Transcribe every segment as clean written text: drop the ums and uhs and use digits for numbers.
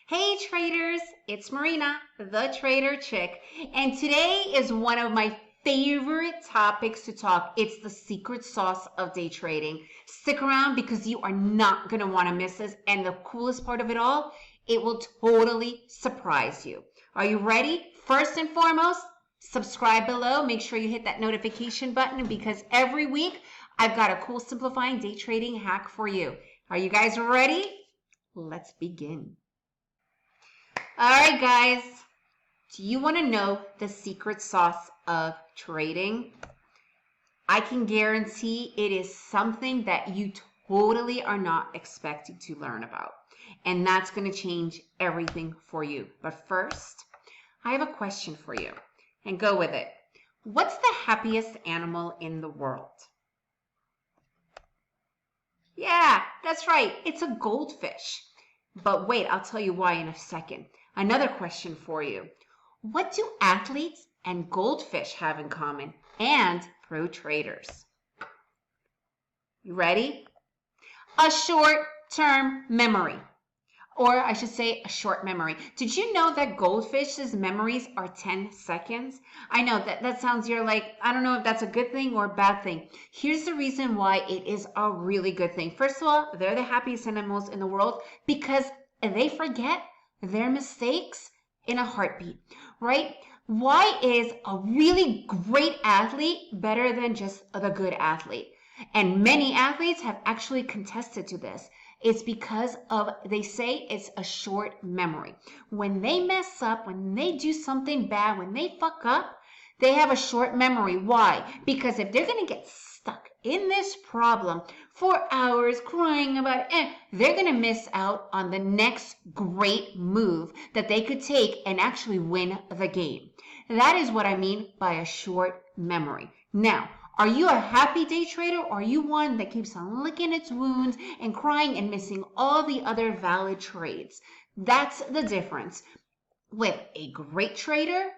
Hey traders, it's Marina, the Trader Chick, and today is one of my favorite topics to talk. It's the secret sauce of day trading. Stick around because you are not going to want to miss this, and the coolest part of it all, it will totally surprise you. Are you ready? First and foremost, subscribe below. Make sure you hit that notification button because every week I've got a cool simplifying day trading hack for you. Are you guys ready? Let's begin. All right, guys, do you want to know the secret sauce of trading? I can guarantee it is something that you totally are not expecting to learn about, and that's going to change everything for you. But first, I have a question for you, and go with it. What's the happiest animal in the world? Yeah, that's right. It's a goldfish. But wait, I'll tell you why in a second. Another question for you. What do athletes and goldfish have in common and pro traders? You ready? A short-term memory. Or I should say a short memory. Did you know that goldfish's memories are 10 seconds? I know that sounds, you're like, I don't know if that's a good thing or a bad thing. Here's the reason why it is a really good thing. First of all, they're the happiest animals in the world because they forget their mistakes in a heartbeat, right? Why is a really great athlete better than just the good athlete? And many athletes have actually contested to this. It's because of, they say it's a short memory. When they mess up, when they do something bad, when they fuck up, they have a short memory. Why? Because if they're going to get stuck in this problem for hours crying about it, they're going to miss out on the next great move that they could take and actually win the game. That is what I mean by a short memory. Now, are you a happy day trader, or are you one that keeps on licking its wounds and crying and missing all the other valid trades? That's the difference with a great trader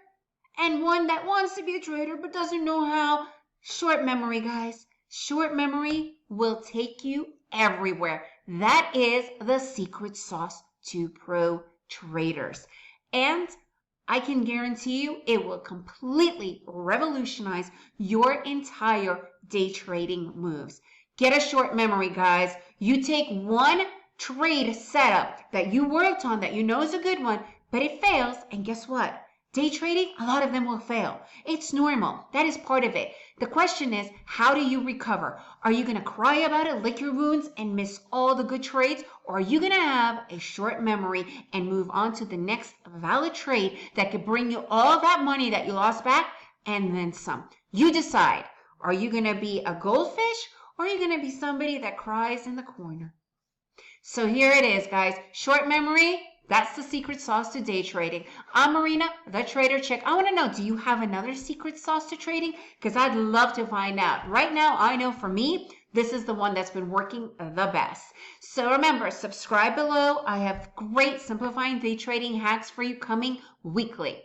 and one that wants to be a trader but doesn't know how. Short memory, guys. Short memory will take you everywhere. That is the secret sauce to pro traders. And I can guarantee you it will completely revolutionize your entire day trading moves. Get a short memory, guys. You take one trade setup that you worked on that you know is a good one, but it fails, and guess what? Day trading, a lot of them will fail. It's normal. That is part of it. The question is, how do you recover? Are you going to cry about it, lick your wounds, and miss all the good trades? Or are you going to have a short memory and move on to the next valid trade that could bring you all that money that you lost back and then some? You decide. Are you going to be a goldfish, or are you going to be somebody that cries in the corner? So here it is, guys. Short memory. That's the secret sauce to day trading. I'm Marina, the Trader Chick. I want to know, do you have another secret sauce to trading? Because I'd love to find out. Right now, I know for me, this is the one that's been working the best. So remember, subscribe below. I have great simplifying day trading hacks for you coming weekly.